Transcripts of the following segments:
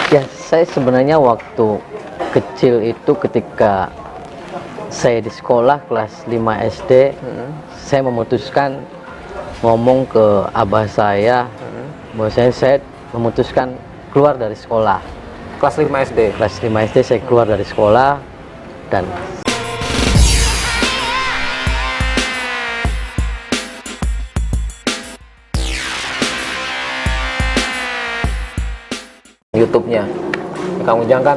Ya, saya sebenarnya waktu kecil itu ketika saya di sekolah kelas 5 SD, saya memutuskan ngomong ke abah saya, bahwasanya saya memutuskan keluar dari sekolah. Kelas 5 SD. Kelas 5 SD saya keluar dari sekolah dan YouTube-nya. Kang Ujang kan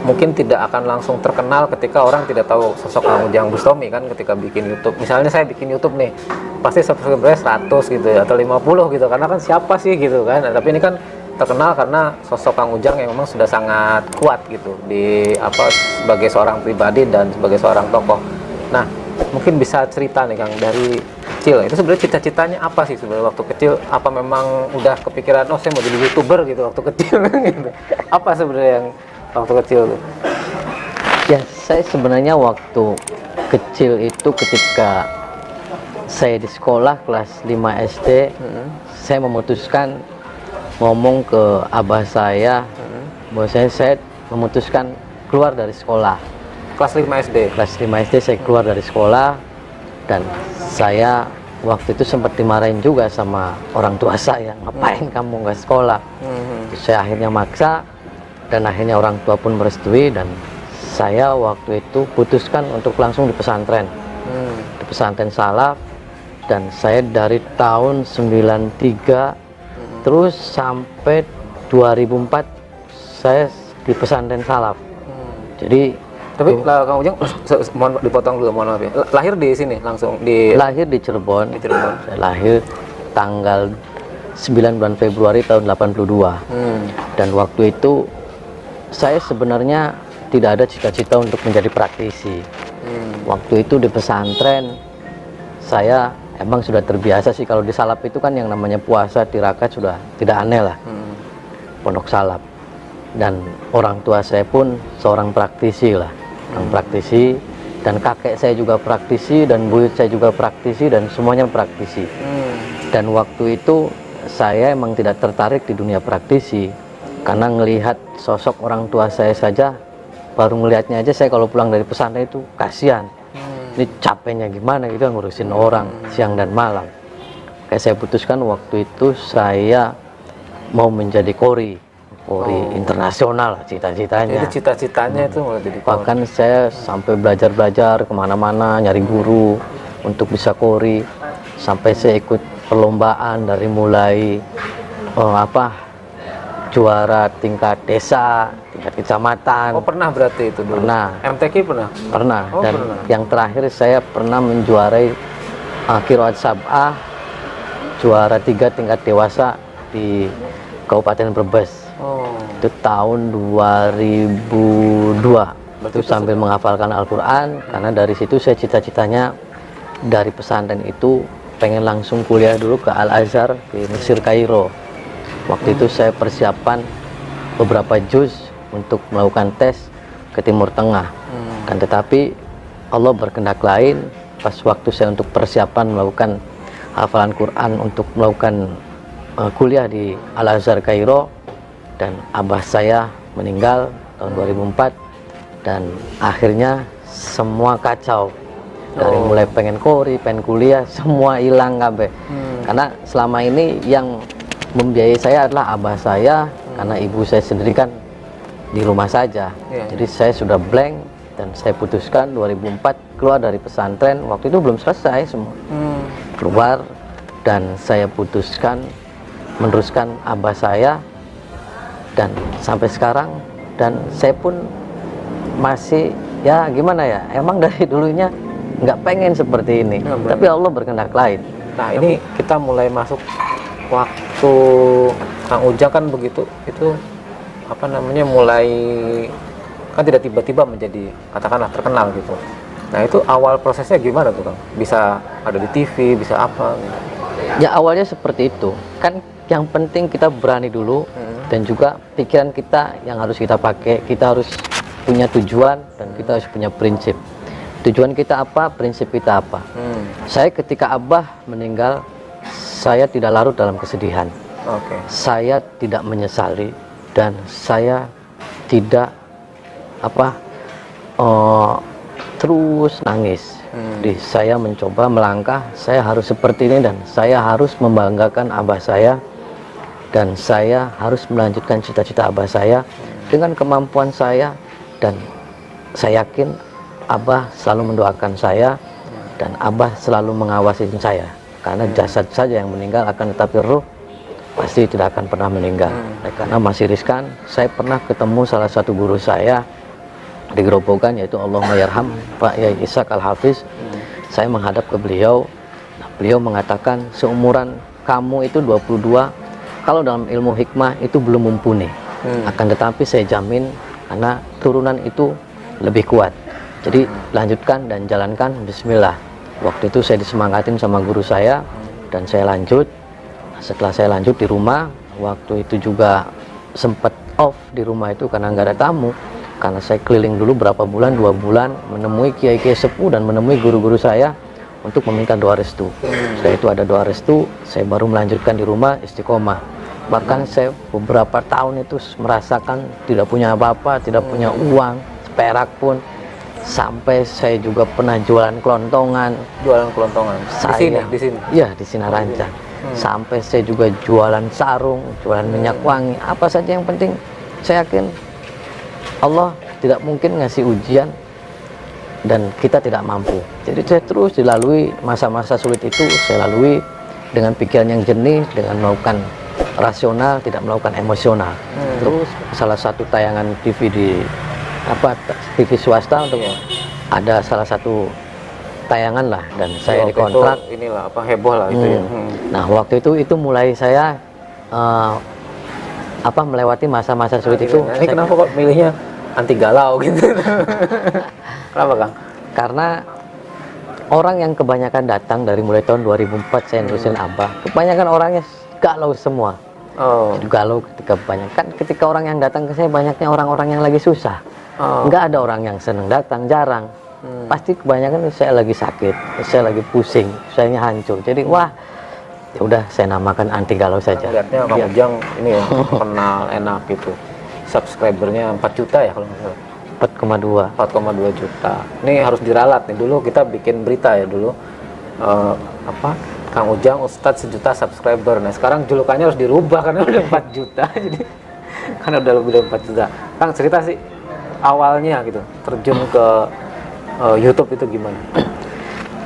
mungkin tidak akan langsung terkenal ketika orang tidak tahu sosok Kang Ujang Bustami kan ketika bikin YouTube. Misalnya saya bikin YouTube nih, pasti subscriber 100 gitu ya, atau 50 gitu, karena kan siapa sih gitu kan. Nah, tapi ini kan terkenal karena sosok Kang Ujang yang memang sudah sangat kuat gitu di sebagai seorang pribadi dan sebagai seorang tokoh. Nah, mungkin bisa cerita nih Kang, dari kecil itu sebenarnya cita-citanya apa sih sebenarnya waktu kecil? Apa memang udah kepikiran saya mau jadi YouTuber gitu waktu kecil gitu? Apa sebenarnya yang waktu kecil tuh? ya, saya sebenarnya waktu kecil itu ketika saya di sekolah kelas 5 SD, saya memutuskan ngomong ke abah saya, bahwasanya saya memutuskan keluar dari sekolah. Kelas 5 SD. Kelas 5 SD saya keluar dari sekolah dan saya waktu itu sempat dimarahin juga sama orang tua saya, ngapain kamu nggak sekolah. Terus saya akhirnya maksa dan akhirnya orang tua pun merestui dan saya waktu itu putuskan untuk langsung di pesantren. Di pesantren Salaf, dan saya dari tahun 93 terus sampai 2004 saya di pesantren Salaf. Jadi Tapi Kang Ujang, mohon dipotong dulu, mohon maaf ya. Lahir di sini langsung lahir di Cirebon. Di Cirebon. Saya lahir tanggal 9 bulan Februari tahun 82. Dan waktu itu saya sebenarnya tidak ada cita-cita untuk menjadi praktisi. Waktu itu di pesantren saya emang sudah terbiasa sih, kalau di Salaf itu kan yang namanya puasa tirakat sudah tidak aneh lah. Pondok Salaf. Dan orang tua saya pun seorang praktisi lah. Praktisi, dan kakek saya juga praktisi, dan buyut saya juga praktisi, dan semuanya praktisi. Dan waktu itu saya emang tidak tertarik di dunia praktisi karena ngelihat sosok orang tua saya saja, baru melihatnya aja saya kalau pulang dari pesantren itu kasihan. Ini capeknya gimana gitu ngurusin orang siang dan malam. Kayak saya putuskan waktu itu saya mau menjadi kori internasional cita-citanya. Jadi cita-citanya itu mau jadi kori. Bahkan saya sampai belajar kemana-mana nyari guru untuk bisa kori, sampai saya ikut perlombaan dari mulai juara tingkat desa, tingkat kecamatan. Oh, pernah berarti itu dulu? Pernah. MTQ pernah? Pernah. Oh, Dan pernah. yang terakhir saya pernah menjuarai Qiraat Sab'ah, juara 3 tingkat dewasa di Kabupaten Brebes. Itu tahun 2002. Itu sambil menghafalkan Al-Quran, karena dari situ saya cita-citanya dari pesantren itu pengen langsung kuliah dulu ke Al-Azhar di Mesir, Kairo. Waktu itu saya persiapan beberapa juz untuk melakukan tes ke Timur Tengah. Kan tetapi Allah berkehendak lain, pas waktu saya untuk persiapan melakukan hafalan Quran untuk melakukan kuliah di Al-Azhar Kairo, dan abah saya meninggal tahun 2004, dan akhirnya semua kacau. Dari mulai pengen kori, pengen kuliah, semua hilang kabeh. Karena selama ini yang membiayai saya adalah abah saya, karena ibu saya sendiri kan di rumah saja. Jadi saya sudah blank, dan saya putuskan 2004 keluar dari pesantren. Waktu itu belum selesai semua. Keluar, dan saya putuskan meneruskan abah saya, dan sampai sekarang. Dan saya pun masih ya gimana ya, emang dari dulunya nggak pengen seperti ini, tapi Allah berkehendak lain. Nah, ini kita mulai masuk waktu Kang Ujang kan begitu, itu mulai kan tidak tiba-tiba menjadi katakanlah terkenal gitu. Nah, itu awal prosesnya gimana tuh Kang? Bisa ada di TV, bisa apa gitu? Ya awalnya seperti itu kan, yang penting kita berani dulu, dan juga pikiran kita yang harus kita pakai. Kita harus punya tujuan, dan kita harus punya prinsip. Tujuan kita apa, prinsip kita apa. Saya ketika abah meninggal, saya tidak larut dalam kesedihan. Oke. Saya tidak menyesali dan saya tidak apa terus nangis. Jadi saya mencoba melangkah, saya harus seperti ini dan saya harus membanggakan abah saya dan saya harus melanjutkan cita-cita abah saya dengan kemampuan saya, dan saya yakin abah selalu mendoakan saya dan abah selalu mengawasi saya, karena jasad saja yang meninggal akan, tetapi ruh pasti tidak akan pernah meninggal. Karena masih riskan. Saya pernah ketemu salah satu guru saya di Gerobogan, yaitu Allahumma yarham Pak Yai Ishak Al-Hafiz. Saya menghadap ke beliau. Beliau mengatakan, seumuran kamu itu 22, kalau dalam ilmu hikmah itu belum mumpuni. Akan tetapi saya jamin, karena turunan itu lebih kuat. Jadi lanjutkan dan jalankan, bismillah. Waktu itu saya disemangatin sama guru saya dan saya lanjut. Setelah saya lanjut di rumah, waktu itu juga sempat off di rumah itu karena nggak ada tamu. Karena saya keliling dulu berapa bulan, 2 bulan, menemui kiai-kiai sepuh dan menemui guru-guru saya untuk meminta doa restu. Setelah itu ada doa restu, saya baru melanjutkan di rumah istiqomah. Bahkan saya beberapa tahun itu merasakan tidak punya apa-apa, tidak punya uang seperak pun. Sampai saya juga pernah jualan kelontongan. Jualan kelontongan. Di sini, di sini. Iya, di Sinarancang. Sampai saya juga jualan sarung, jualan minyak wangi, apa saja yang penting. Saya yakin Allah tidak mungkin ngasih ujian dan kita tidak mampu. Jadi saya terus dilalui masa-masa sulit itu, saya lalui dengan pikiran yang jernih, dengan melakukan rasional, tidak melakukan emosional. Terus salah satu tayangan TV di TV swasta untuk ada salah satu tayangan lah, dan saya dikontrak. Inilah heboh lah itu ya. Nah, waktu itu mulai saya melewati masa-masa sulit itu. Ini kenapa kok milihnya anti galau gitu? Kenapa, Kang? Karena orang yang kebanyakan datang dari mulai tahun 2004 saya nerusin abah, kebanyakan orangnya galau semua. Galau ketika orang yang datang ke saya banyaknya orang-orang yang lagi susah. Nggak ada orang yang seneng datang, jarang. Pasti kebanyakan saya lagi sakit, saya lagi pusing, saya hancur. Jadi wah, ya udah saya namakan anti galau saja. Lihatnya Kang Ujang ini ya, kenal enak gitu. Subscribernya 4 juta ya kalau nggak salah. 4,2 juta. Ini harus diralat nih. Dulu kita bikin berita ya dulu. Kang Ujang Ustadz 1 juta subscriber. Nah sekarang julukannya harus dirubah karena udah 4 juta. Jadi karena udah lebih dari 4 juta. Kang, cerita sih awalnya gitu terjun ke YouTube itu gimana?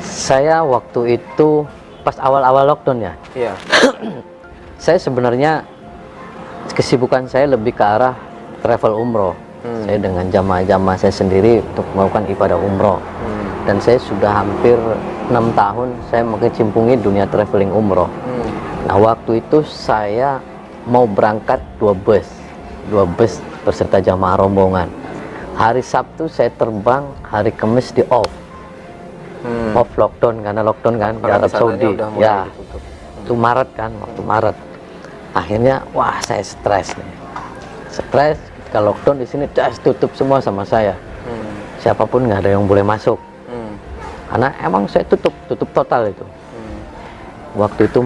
Saya waktu itu pas awal-awal lockdown ya. Iya. Saya sebenarnya kesibukan saya lebih ke arah travel umroh. Saya dengan jamaah-jamaah saya sendiri untuk melakukan ibadah umroh. Dan saya sudah hampir 6 tahun saya mengecimpungi dunia traveling umroh. Nah, waktu itu saya mau berangkat 2 bus beserta jamaah rombongan. Hari Sabtu saya terbang, hari Kamis di off lockdown, karena lockdown kan di Arab Saudi ya. Itu Maret kan, waktu Maret. Akhirnya wah, saya stres ketika lockdown di sini tutup semua sama saya. Siapapun nggak ada yang boleh masuk. Karena emang saya tutup total itu. Waktu itu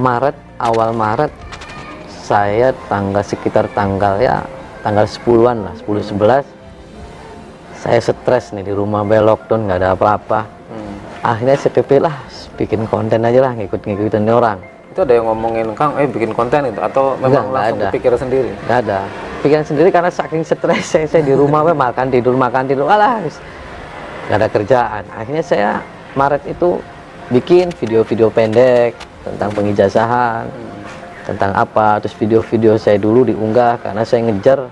awal Maret, saya sekitar tanggal 10-an lah, 10-11, saya stres nih di rumah, lockdown, nggak ada apa-apa. Akhirnya saya pilih bikin konten aja lah, ngikutin orang. Itu ada yang ngomongin, Kang, bikin konten itu, atau memang langsung pikir sendiri? Nggak ada, pikiran sendiri karena saking stres saya di rumah, makan tidur, alah, nggak ada kerjaan. Akhirnya saya Maret itu bikin video-video pendek tentang pengijazahan, tentang apa, terus video-video saya dulu diunggah karena saya ngejar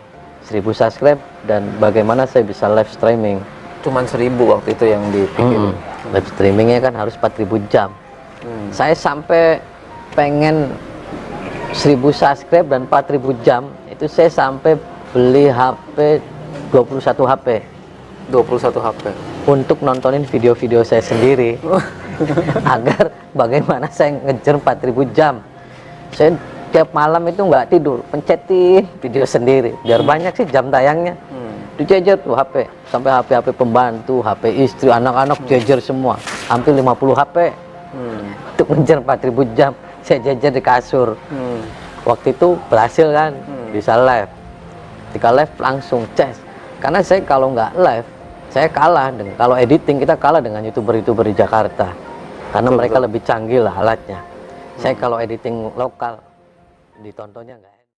1000 subscribe dan bagaimana saya bisa live streaming. Cuman 1000 waktu itu yang dipikir. Live streamingnya kan harus 4000 jam. Saya sampai pengen 1000 subscribe dan 4000 jam, itu saya sampai beli HP 21 HP. 21 HP untuk nontonin video-video saya sendiri agar bagaimana saya ngejar 4000 jam. Saya tiap malam itu nggak tidur, pencetin video sendiri biar banyak sih jam tayangnya. Dijejer tuh HP, sampai HP pembantu, HP istri, anak-anak jejer semua, hampir 50 HP untuk ngejar 4000 jam saya jejer di kasur. waktu itu berhasil kan, bisa live. Ketika live langsung ces. Karena saya kalau nggak live, saya kalah dengan, kalau editing kita kalah dengan youtuber-youtuber di Jakarta. Karena mereka lebih canggih lah alatnya. Saya kalau editing lokal ditontonnya nggak.